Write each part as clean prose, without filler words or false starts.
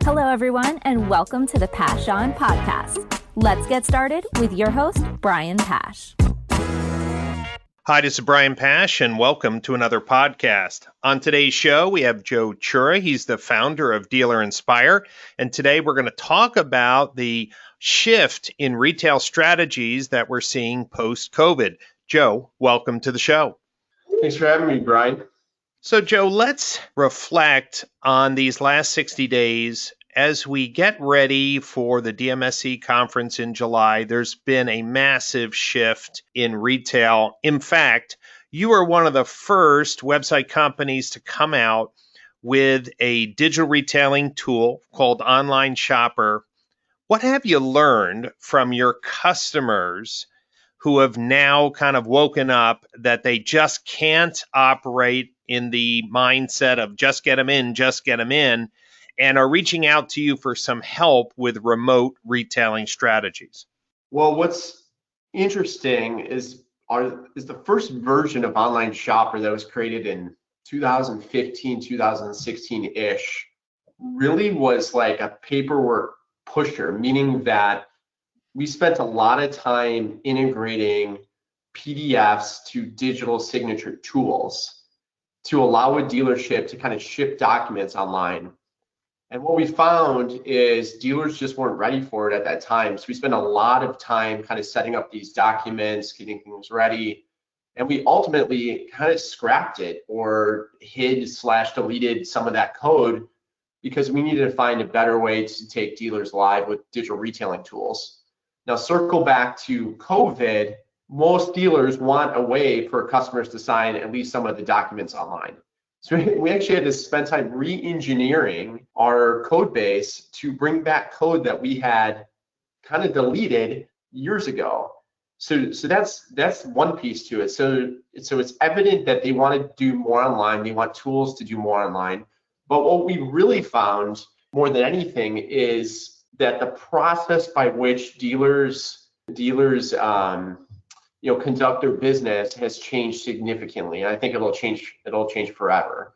Hello, everyone, and welcome to the Pash On Podcast. Let's get started with your host, Brian Pash. Hi, this is Brian Pash, and welcome to another podcast. On today's show, we have Joe Chura. He's the founder of Dealer Inspire, and today we're going to talk about the shift in retail strategies that we're seeing post-COVID. Joe, welcome to the show. Thanks for having me, Brian. So, Joe, let's reflect on these last 60 days. As we get ready for the DMSC conference in July, there's been a massive shift in retail. In fact, you are one of the first website companies to come out with a digital retailing tool called Online Shopper. What have you learned from your customers who have now kind of woken up that they just can't operate in the mindset of just get them in, and are reaching out to you for some help with remote retailing strategies? Well, what's interesting is the first version of Online Shopper that was created in 2015, 2016-ish really was like a paperwork pusher, meaning that we spent a lot of time integrating PDFs to digital signature tools to allow a dealership to kind of ship documents online. And what we found is dealers just weren't ready for it at that time. So we spent a lot of time kind of setting up these documents, getting things ready. And we ultimately kind of scrapped it or hid/deleted some of that code because we needed to find a better way to take dealers live with digital retailing tools. Now, circle back to COVID, most dealers want a way for customers to sign at least some of the documents online. So we actually had to spend time re-engineering our code base to bring back code that we had kind of deleted years ago. So that's one piece to it. So it's evident that they want to do more online. They want tools to do more online. But what we really found more than anything is that the process by which dealers conduct their business has changed significantly. And I think it'll change forever.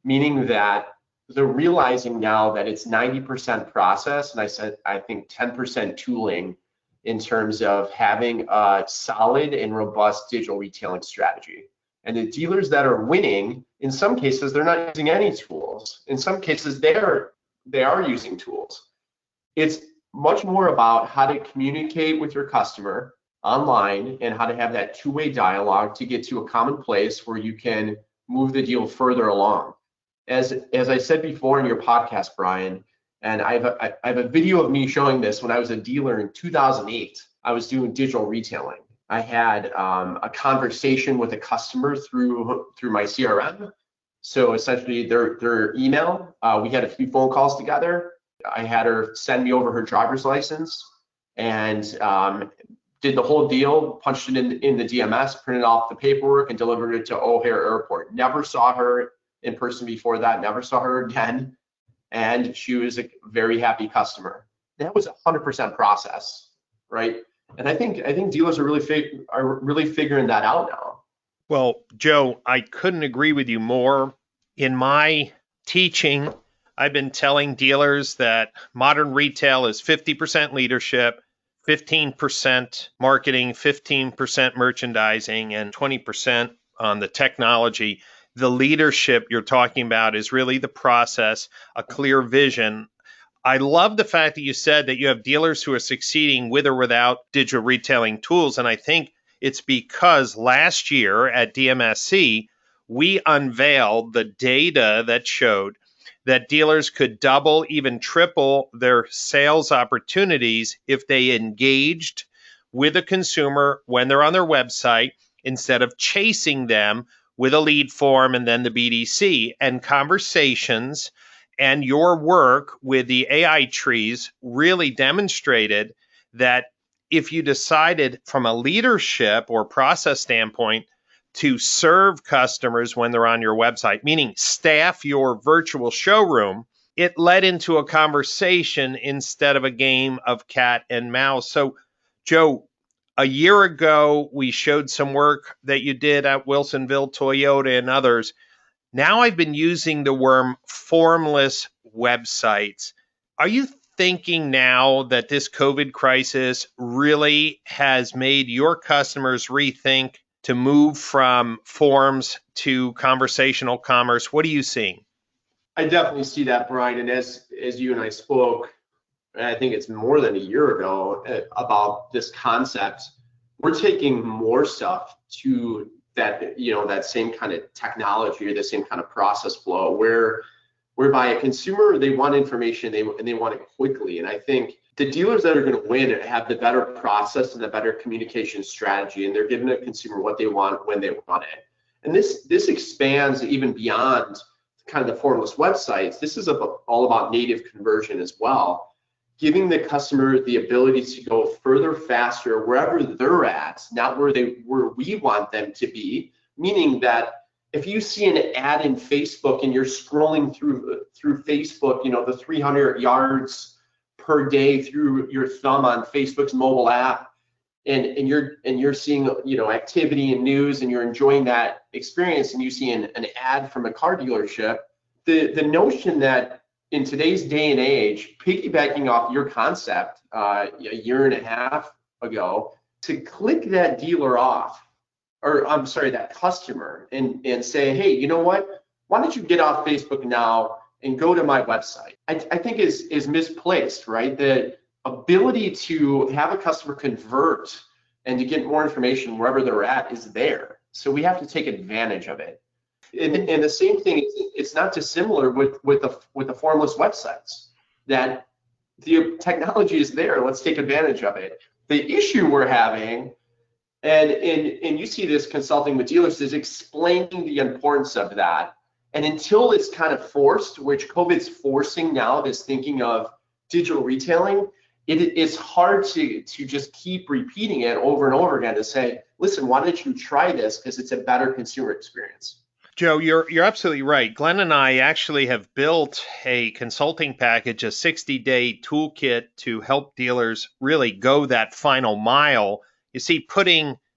Meaning that they're realizing now that it's 90% process, and I think 10% tooling in terms of having a solid and robust digital retailing strategy. And the dealers that are winning, in some cases, they're not using any tools. In some cases, they are using tools. It's much more about how to communicate with your customer online and how to have that two-way dialogue to get to a common place where you can move the deal further along. As I said before in your podcast, Brian, and I have a video of me showing this when I was a dealer in 2008. I was doing digital retailing. I had a conversation with a customer through my CRM. So essentially their email, we had a few phone calls together. I had her send me over her driver's license and did the whole deal, punched it in the DMS, printed off the paperwork, and delivered it to O'Hare Airport. Never saw her in person before that, never saw her again. And she was a very happy customer. That was 100% process, right? And I think dealers are really figuring that out now. Well, Joe, I couldn't agree with you more. In my teaching, I've been telling dealers that modern retail is 50% leadership, 15% marketing, 15% merchandising, and 20% on the technology. The leadership you're talking about is really the process, a clear vision. I love the fact that you said that you have dealers who are succeeding with or without digital retailing tools. And I think it's because last year at DMSC, we unveiled the data that showed that dealers could double, even triple their sales opportunities if they engaged with a consumer when they're on their website instead of chasing them with a lead form and then the BDC. And conversations and your work with the AI trees really demonstrated that if you decided from a leadership or process standpoint to serve customers when they're on your website, meaning staff your virtual showroom, it led into a conversation instead of a game of cat and mouse. So, Joe, a year ago, we showed some work that you did at Wilsonville, Toyota, and others. Now I've been using the term formless websites. Are you thinking now that this COVID crisis really has made your customers rethink to move from forms to conversational commerce? What are you seeing? I definitely see that, Brian. And as you and I spoke, I think it's more than a year ago, about this concept, we're taking more stuff to that, that same kind of technology or the same kind of process flow whereby a consumer, they want information, and they want it quickly. And I think the dealers that are going to win have the better process and the better communication strategy, and they're giving the consumer what they want when they want it. And this expands even beyond kind of the formless websites. This is all about native conversion as well, giving the customer the ability to go further, faster, wherever they're at, not where we want them to be. Meaning that if you see an ad in Facebook and you're scrolling through Facebook, the 300 yards per day through your thumb on Facebook's mobile app, and you're seeing activity and news, and you're enjoying that experience, and you see an ad from a car dealership, the notion that in today's day and age, piggybacking off your concept a year and a half ago, to click that dealer off, or I'm sorry, that customer, and say, hey, you know what? Why don't you get off Facebook now and go to my website? I think is misplaced, right? The ability to have a customer convert and to get more information wherever they're at is there. So we have to take advantage of it. And the same thing, it's not dissimilar with the formless websites, that the technology is there. Let's take advantage of it. The issue we're having, and you see this consulting with dealers, is explaining the importance of that. And until it's kind of forced, which COVID's forcing now, this thinking of digital retailing, it's hard to just keep repeating it over and over again to say, listen, why don't you try this, because it's a better consumer experience. Joe, you're absolutely right. Glenn and I actually have built a consulting package, a 60-day toolkit to help dealers really go that final mile. You see,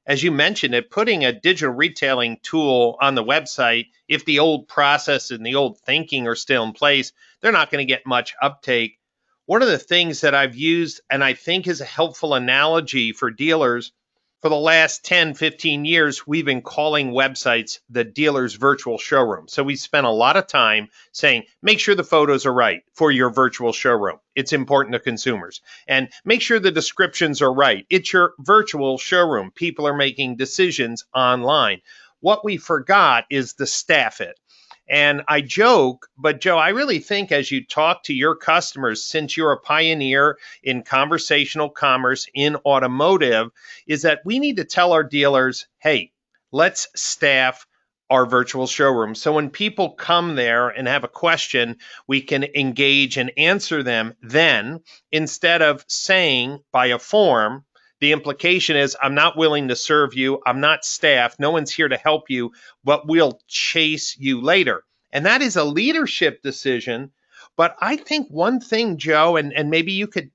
as you mentioned it, putting a digital retailing tool on the website, if the old process and the old thinking are still in place, they're not going to get much uptake. One of the things that I've used, and I think is a helpful analogy for dealers, for the last 10, 15 years, we've been calling websites the dealer's virtual showroom. So we spent a lot of time saying, make sure the photos are right for your virtual showroom. It's important to consumers. And make sure the descriptions are right. It's your virtual showroom. People are making decisions online. What we forgot is the staff it. And I joke, but Joe, I really think as you talk to your customers, since you're a pioneer in conversational commerce in automotive, is that we need to tell our dealers, hey, let's staff our virtual showroom. So when people come there and have a question, we can engage and answer them then, instead of saying by a form, the implication is, I'm not willing to serve you. I'm not staffed. No one's here to help you, but we'll chase you later. And that is a leadership decision. But I think one thing, Joe, and maybe you could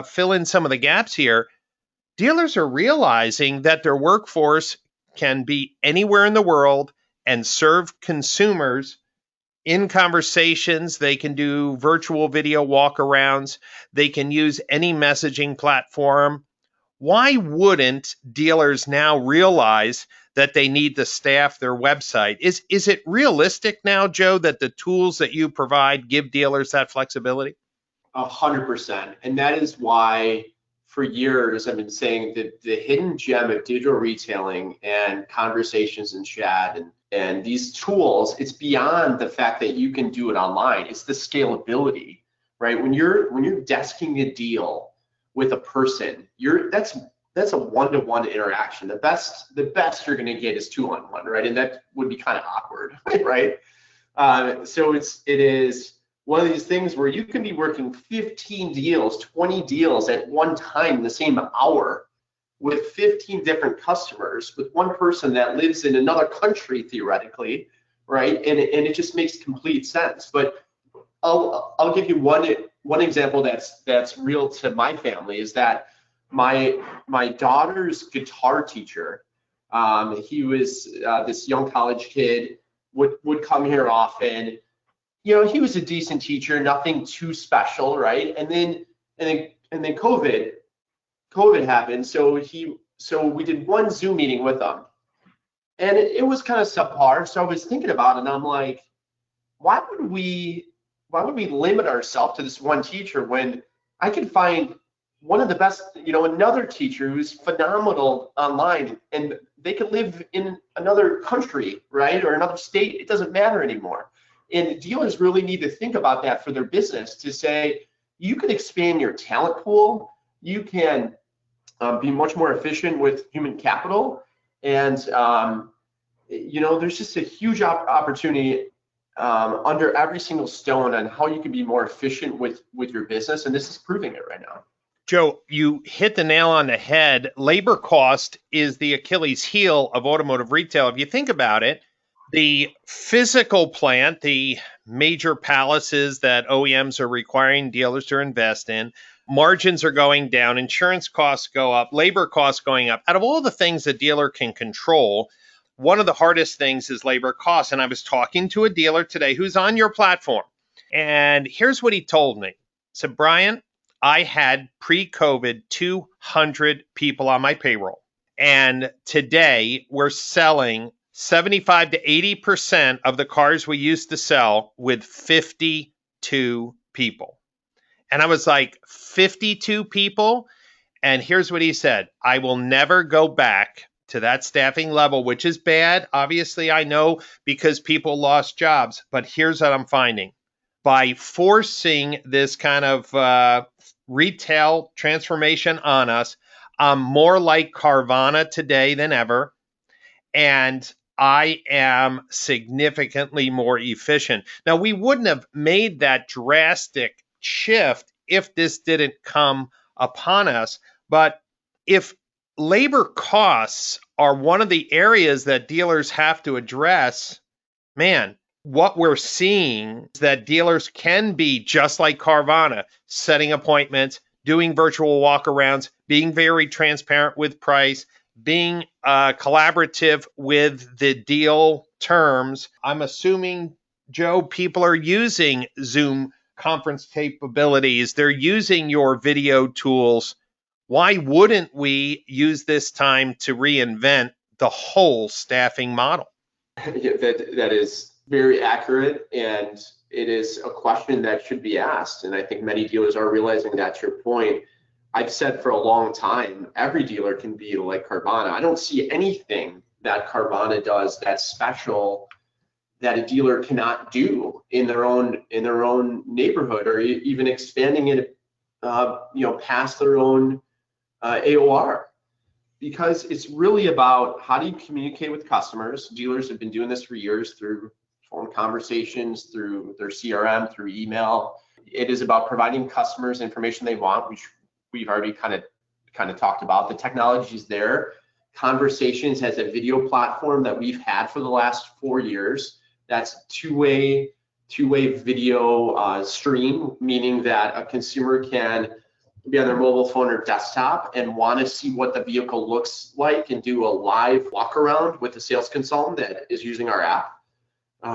fill in some of the gaps here, dealers are realizing that their workforce can be anywhere in the world and serve consumers in conversations. They can do virtual video walkarounds. They can use any messaging platform. Why wouldn't dealers now realize that they need to staff their website? Is it realistic now, Joe, that the tools that you provide give dealers that flexibility? 100%. And that is why for years I've been saying that the hidden gem of digital retailing and conversations and chat and these tools, it's beyond the fact that you can do it online. It's the scalability, right? When you're desking a deal with a person, that's a one-to-one interaction. The best you're going to get is 2-on-1, right? And that would be kind of awkward, right? So it is one of these things where you can be working 15 deals, 20 deals at one time in the same hour with 15 different customers with one person that lives in another country theoretically, right? And it just makes complete sense. But I'll give you one example that's real to my family, is that my daughter's guitar teacher, he was this young college kid, would come here often. he was a decent teacher, nothing too special, right? And then COVID happened, so we did one Zoom meeting with him, and it was kind of subpar. So I was thinking about it, and I'm like, why would we limit ourselves to this one teacher when I could find one of the best, another teacher who's phenomenal online, and they could live in another country, right, or another state. It doesn't matter anymore. And dealers really need to think about that for their business, to say you can expand your talent pool, you can be much more efficient with human capital, and there's just a huge opportunity under every single stone on how you can be more efficient with your business, and this is proving it right now. Joe, you hit the nail on the head. Labor cost is the Achilles heel of automotive retail. If you think about it, the physical plant, the major palaces that OEMs are requiring dealers to invest in, margins are going down, insurance costs go up, labor costs going up. Out of all the things a dealer can control, one of the hardest things is labor costs. And I was talking to a dealer today who's on your platform. And here's what he told me. He said, Brian, I had pre-COVID 200 people on my payroll. And today we're selling 75 to 80% of the cars we used to sell with 52 people. And I was like, 52 people? And here's what he said. I will never go back to that staffing level, which is bad. Obviously, I know, because people lost jobs. But here's what I'm finding. By forcing this kind of retail transformation on us, I'm more like Carvana today than ever. And I am significantly more efficient. Now, we wouldn't have made that drastic shift if this didn't come upon us. But if labor costs are one of the areas that dealers have to address, man, what we're seeing is that dealers can be just like Carvana, setting appointments, doing virtual walkarounds, being very transparent with price, being collaborative with the deal terms. I'm assuming, Joe, people are using Zoom conference capabilities. They're using your video tools. Why wouldn't we use this time to reinvent the whole staffing model? Yeah, that is very accurate, and it is a question that should be asked. And I think many dealers are realizing that. To your point, I've said for a long time, every dealer can be like Carvana. I don't see anything that Carvana does that's special that a dealer cannot do in their own neighborhood, or even expanding it, past their own AOR. Because it's really about how do you communicate with customers. Dealers have been doing this for years through phone conversations, through their CRM, through email. It is about providing customers information they want, which we've already kind of talked about. The technology is there. Conversations has a video platform that we've had for the last 4 years. That's two-way video stream, meaning that a consumer can be on their mobile phone or desktop and want to see what the vehicle looks like and do a live walk around with a sales consultant that is using our app.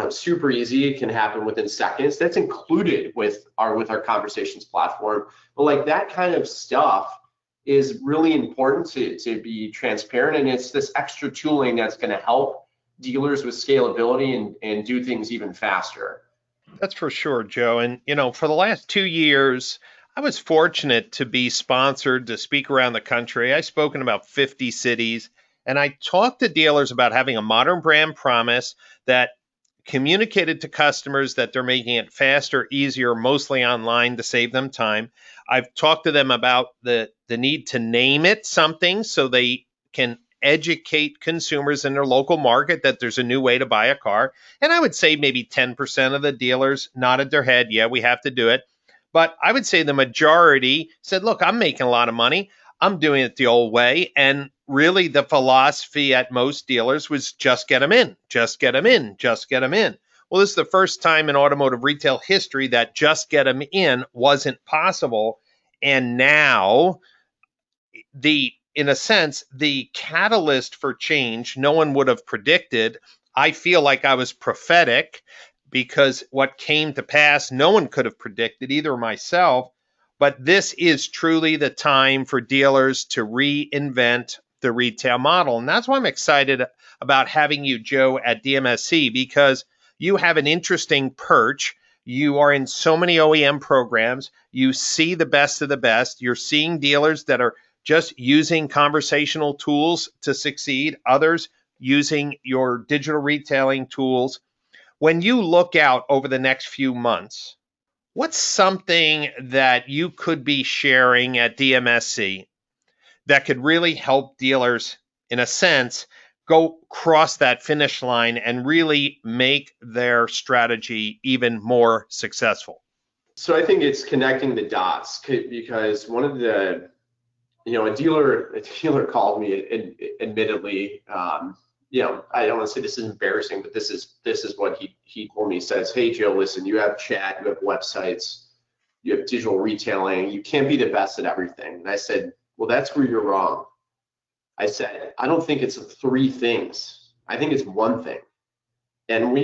Super easy. It can happen within seconds. That's included with our conversations platform. But like that kind of stuff is really important to be transparent, and it's this extra tooling that's going to help dealers with scalability and do things even faster. That's for sure, Joe. And for the last 2 years, I was fortunate to be sponsored to speak around the country. I've spoken about 50 cities, and I talked to dealers about having a modern brand promise that communicated to customers that they're making it faster, easier, mostly online to save them time. I've talked to them about the need to name it something so they can educate consumers in their local market that there's a new way to buy a car. And I would say maybe 10% of the dealers nodded their head, yeah, we have to do it. But I would say the majority said, look, I'm making a lot of money. I'm doing it the old way. And really the philosophy at most dealers was just get them in, just get them in, just get them in. Well, this is the first time in automotive retail history that just get them in wasn't possible. And now in a sense, the catalyst for change, no one would have predicted. I feel like I was prophetic, because what came to pass, no one could have predicted, either myself. But this is truly the time for dealers to reinvent the retail model. And that's why I'm excited about having you, Joe, at DMSC, because you have an interesting perch. You are in so many OEM programs. You see the best of the best. You're seeing dealers that are just using conversational tools to succeed, others using your digital retailing tools. When you look out over the next few months, what's something that you could be sharing at DMSC that could really help dealers, in a sense, go cross that finish line and really make their strategy even more successful? So I think it's connecting the dots, because one of the, a dealer called me, admittedly, I don't want to say this is embarrassing, but this is what he told me. He says, "Hey Joe, listen, you have chat, you have websites, you have digital retailing, you can't be the best at everything." And I said, "Well, that's where you're wrong." I said, "I don't think it's three things. I think it's one thing." And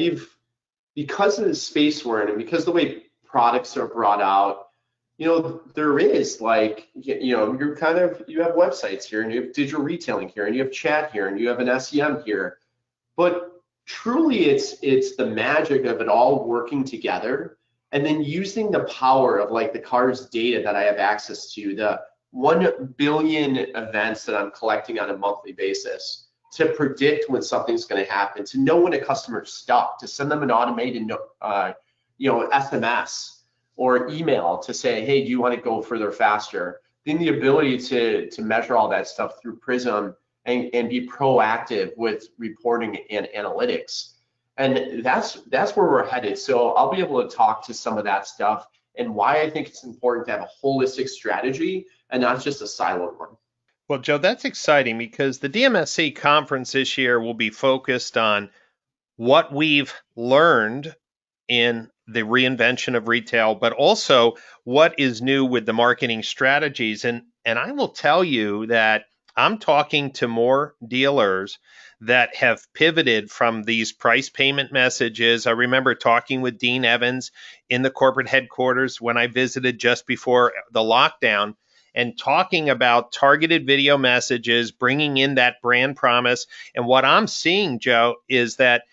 because of the space we're in, and because the way products are brought out, there is you have websites here, and you have digital retailing here, and you have chat here, and you have an SEM here. But truly, it's the magic of it all working together, and then using the power of the cars data that I have access to, the 1 billion events that I'm collecting on a monthly basis, to predict when something's going to happen, to know when a customer's stuck, to send them an automated SMS or email to say, "Hey, do you want to go further faster?" Then the ability to measure all that stuff through Prism and be proactive with reporting and analytics. And that's where we're headed. So I'll be able to talk to some of that stuff and why I think it's important to have a holistic strategy and not just a siloed one. Well, Joe, that's exciting because the DMSC conference this year will be focused on what we've learned in the reinvention of retail, but also what is new with the marketing strategies. And I will tell you that I'm talking to more dealers that have pivoted from these price payment messages. I remember talking with Dean Evans in the corporate headquarters when I visited just before the lockdown, and talking about targeted video messages, bringing in that brand promise. And what I'm seeing, Joe, is that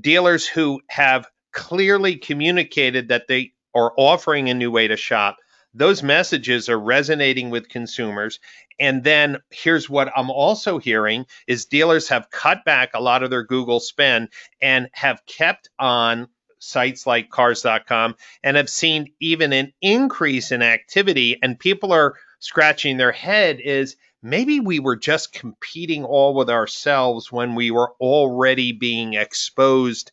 dealers who have clearly communicated that they are offering a new way to shop, those messages are resonating with consumers. And then here's what I'm also hearing is dealers have cut back a lot of their Google spend and have kept on sites like cars.com and have seen even an increase in activity. And people are scratching their head is maybe we were just competing all with ourselves when we were already being exposed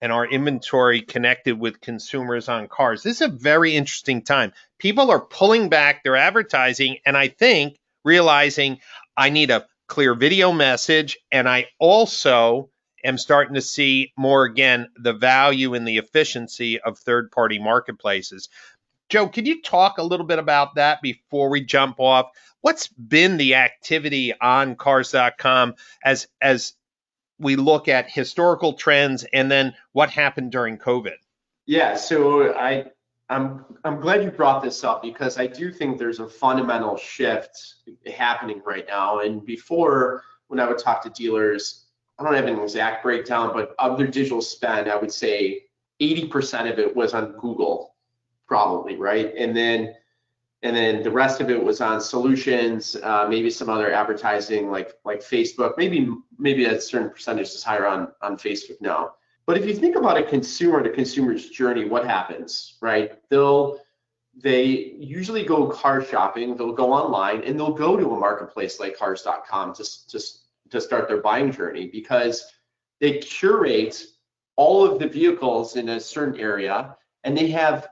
and our inventory connected with consumers on cars. This is a very interesting time. People are pulling back their advertising, and I think realizing I need a clear video message, and I also am starting to see more, again, the value and the efficiency of third-party marketplaces. Joe, can you talk a little bit about that before we jump off? What's been the activity on cars.com as we look at historical trends and then what happened during COVID? Yeah, so I'm glad you brought this up, because I do think there's a fundamental shift happening right now. And before, when I would talk to dealers, I don't have an exact breakdown, but of their digital spend, I would say 80% of it was on Google, probably, right? And then the rest of it was on solutions, maybe some other advertising like Facebook. Maybe a certain percentage is higher on Facebook now. But if you think about a consumer, the consumer's journey, what happens, right? They usually go car shopping, they'll go online, and they'll go to a marketplace like cars.com to start their buying journey, because they curate all of the vehicles in a certain area, and they have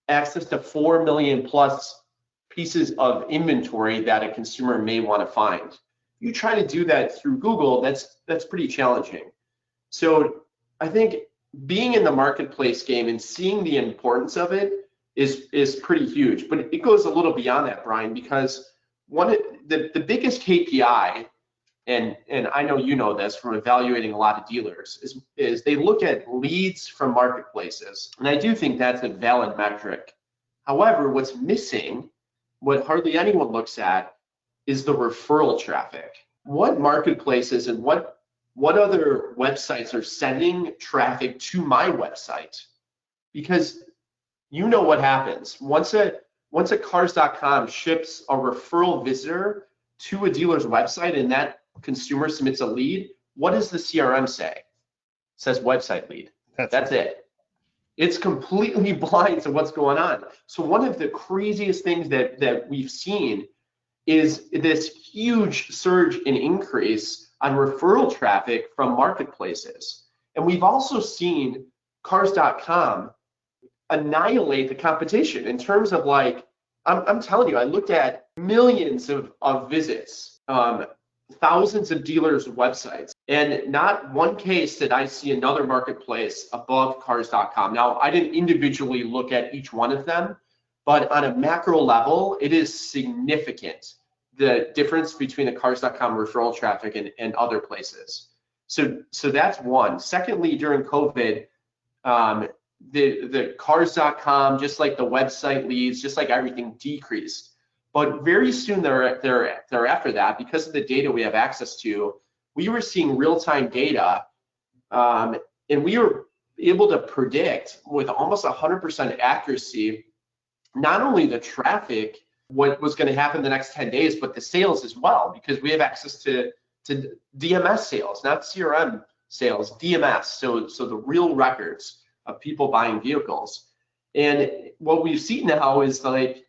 access to 4 million plus pieces of inventory that a consumer may want to find. You try to do that through Google, that's pretty challenging. So I think being in the marketplace game and seeing the importance of it is pretty huge. But it goes a little beyond that, Brian, because the biggest KPI and I know you know this from evaluating a lot of dealers, is they look at leads from marketplaces. And I do think that's a valid metric. However, what's missing, what hardly anyone looks at, is the referral traffic. What marketplaces and what other websites are sending traffic to my website? Because you know what happens. Once a cars.com ships a referral visitor to a dealer's website and that consumer submits a lead, what does the CRM say? It says website lead. That's it. It's completely blind to what's going on. So one of the craziest things that we've seen is this huge surge in increase on referral traffic from marketplaces. And we've also seen cars.com annihilate the competition in terms of, like, I'm telling you, I looked at millions of visits, thousands of dealers' websites, and not one case did I see another marketplace above cars.com. Now, I didn't individually look at each one of them, but on a macro level, it is significant, the difference between the cars.com referral traffic and other places. So that's one. Secondly, during COVID, the cars.com, just like the website leads, just like everything, decreased. But very soon thereafter that, because of the data we have access to, we were seeing real-time data, and we were able to predict with almost 100% accuracy, not only the traffic, what was going to happen the next 10 days, but the sales as well, because we have access to DMS sales, not CRM sales, DMS, so the real records of people buying vehicles. And what we've seen now is, like,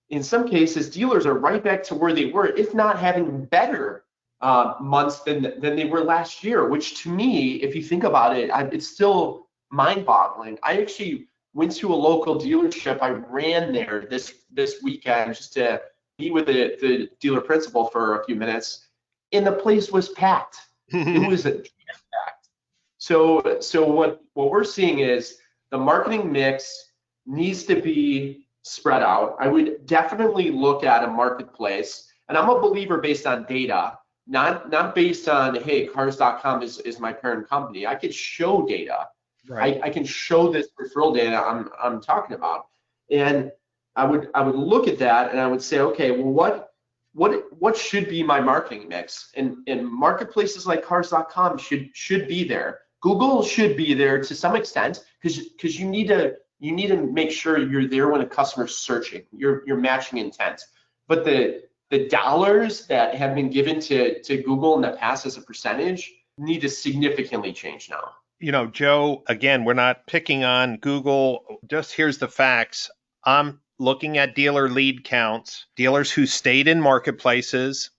in some cases, dealers are right back to where they were, if not having better months than they were last year, which to me, if you think about it, it's still mind-boggling. I actually went to a local dealership. I ran there this weekend just to meet with the dealer principal for a few minutes, and the place was packed. It was packed. So what we're seeing is the marketing mix needs to be spread out. I would definitely look at a marketplace, and I'm a believer based on data, not based on, hey, cars.com is my parent company. I could show data. Right. I can show this referral data I'm talking about, and I would look at that and I would say, okay, well, what should be my marketing mix? And marketplaces like cars.com should be there. Google should be there to some extent, because you need to make sure you're there when a customer's searching. You're matching intent. But the dollars that have been given to Google in the past as a percentage need to significantly change now. You know, Joe, again, we're not picking on Google. Just here's the facts. I'm looking at dealer lead counts, dealers who stayed in marketplaces,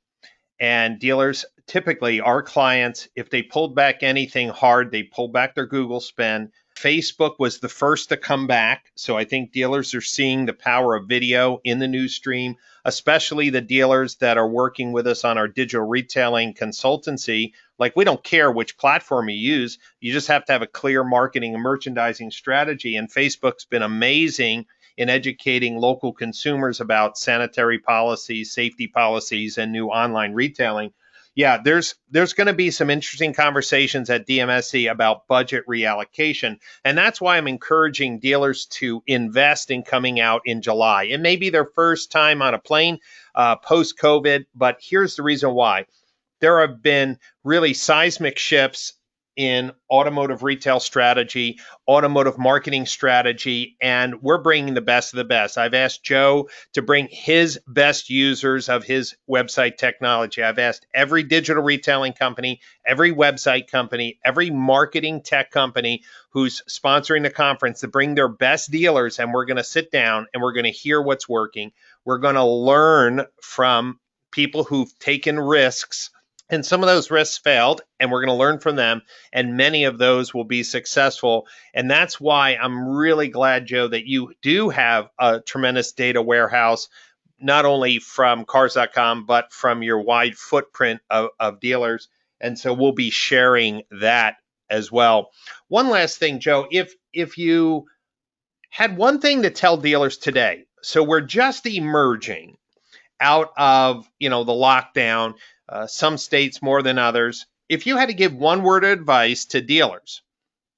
and dealers, typically our clients, if they pulled back anything hard, they pulled back their Google spend. Facebook was the first to come back. So I think dealers are seeing the power of video in the news stream, especially the dealers that are working with us on our digital retailing consultancy. Like, we don't care which platform you use. You just have to have a clear marketing and merchandising strategy. And Facebook's been amazing in educating local consumers about sanitary policies, safety policies, and new online retailing. Yeah, there's going to be some interesting conversations at DMSC about budget reallocation. And that's why I'm encouraging dealers to invest in coming out in July. It may be their first time on a plane post-COVID, but here's the reason why. There have been really seismic shifts in automotive retail strategy, automotive marketing strategy, and we're bringing the best of the best. I've asked Joe to bring his best users of his website technology. I've asked every digital retailing company, every website company, every marketing tech company who's sponsoring the conference to bring their best dealers, and we're going to sit down and we're going to hear what's working. We're going to learn from people who've taken risks, and some of those risks failed, and we're going to learn from them, and many of those will be successful. And that's why I'm really glad, Joe, that you do have a tremendous data warehouse, not only from cars.com, but from your wide footprint of dealers. And so we'll be sharing that as well. One last thing, Joe, if you had one thing to tell dealers today, so we're just emerging out of, the lockdown. some states more than others. If you had to give one word of advice to dealers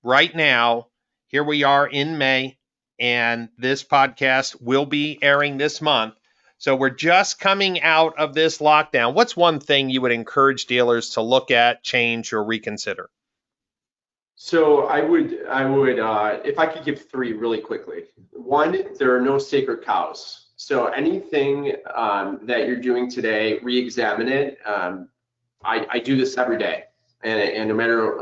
right now, here we are in May, and this podcast will be airing this month. So we're just coming out of this lockdown. What's one thing you would encourage dealers to look at, change, or reconsider? So I would, if I could give three really quickly. One, there are no sacred cows. So anything that you're doing today, re-examine it. I do this every day, and no matter,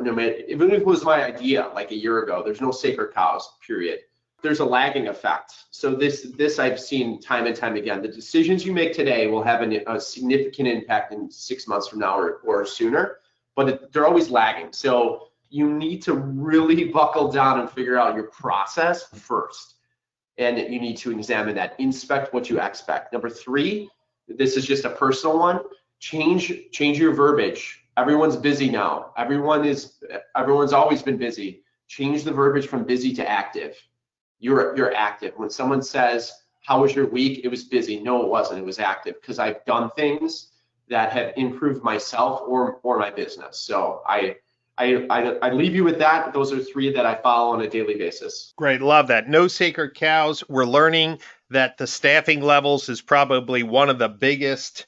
even if it was my idea like a year ago, there's no sacred cows. Period. There's a lagging effect. So this I've seen time and time again. The decisions you make today will have a significant impact in 6 months from now or sooner, but they're always lagging. So you need to really buckle down and figure out your process first. And you need to examine that, inspect what you expect. Number three, this is just a personal one, change your verbiage. Everyone's busy now. Everyone's always been busy. Change the verbiage from busy to active. You're active. When someone says, how was your week? It was busy. No, it wasn't. It was active, because I've done things that have improved myself or my business. So I leave you with that. Those are three that I follow on a daily basis. Great. Love that. No sacred cows. We're learning that the staffing levels is probably one of the biggest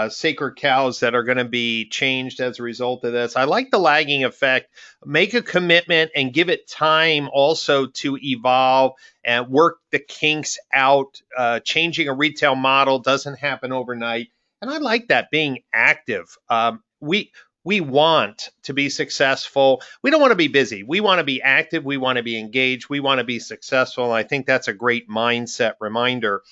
sacred cows that are going to be changed as a result of this. I like the lagging effect. Make a commitment and give it time also to evolve and work the kinks out. Changing a retail model doesn't happen overnight. And I like that, being active. We want to be successful. We don't want to be busy. We want to be active. We want to be engaged. We want to be successful. And I think that's a great mindset reminder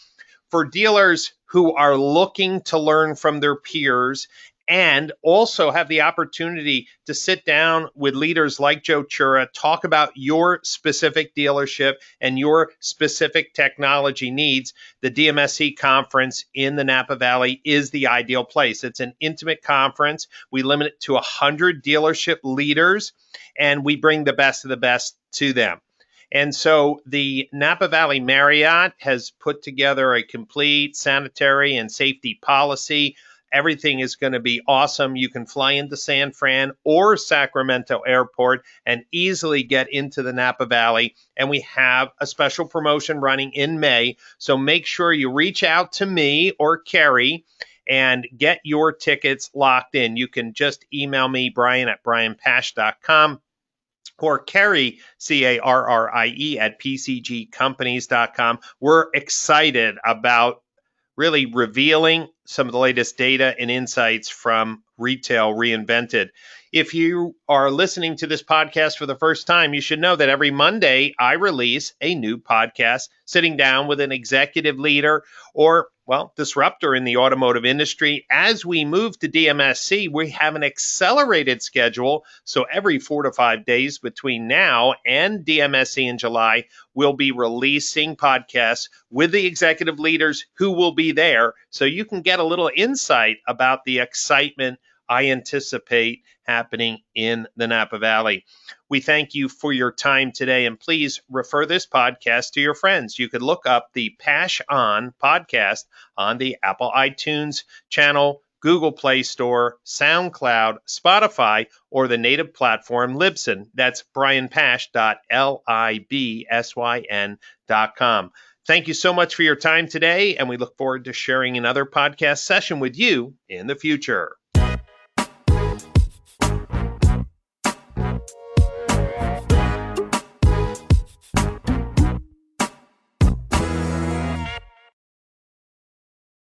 for dealers who are looking to learn from their peers and also have the opportunity to sit down with leaders like Joe Chura, talk about your specific dealership and your specific technology needs. The DMSC conference in the Napa Valley is the ideal place. It's an intimate conference. We limit it to 100 dealership leaders, and we bring the best of the best to them. And so the Napa Valley Marriott has put together a complete sanitary and safety policy. Everything is going to be awesome. You can fly into San Fran or Sacramento Airport and easily get into the Napa Valley. And we have a special promotion running in May. So make sure you reach out to me or Carrie and get your tickets locked in. You can just email me, Brian@brianpash.com. or Carrie, Carrie, at pcgcompanies.com. We're excited about really revealing some of the latest data and insights from Retail Reinvented. If you are listening to this podcast for the first time, you should know that every Monday I release a new podcast, sitting down with an executive leader or, disruptor in the automotive industry. As we move to DMSC, we have an accelerated schedule. So every 4 to 5 days between now and DMSC in July, we'll be releasing podcasts with the executive leaders who will be there. So you can get a little insight about the excitement I anticipate happening in the Napa Valley. We thank you for your time today, and please refer this podcast to your friends. You could look up the Pash On podcast on the Apple iTunes channel, Google Play Store, SoundCloud, Spotify, or the native platform Libsyn. That's brianpash.libsyn.com. Thank you so much for your time today, and we look forward to sharing another podcast session with you in the future.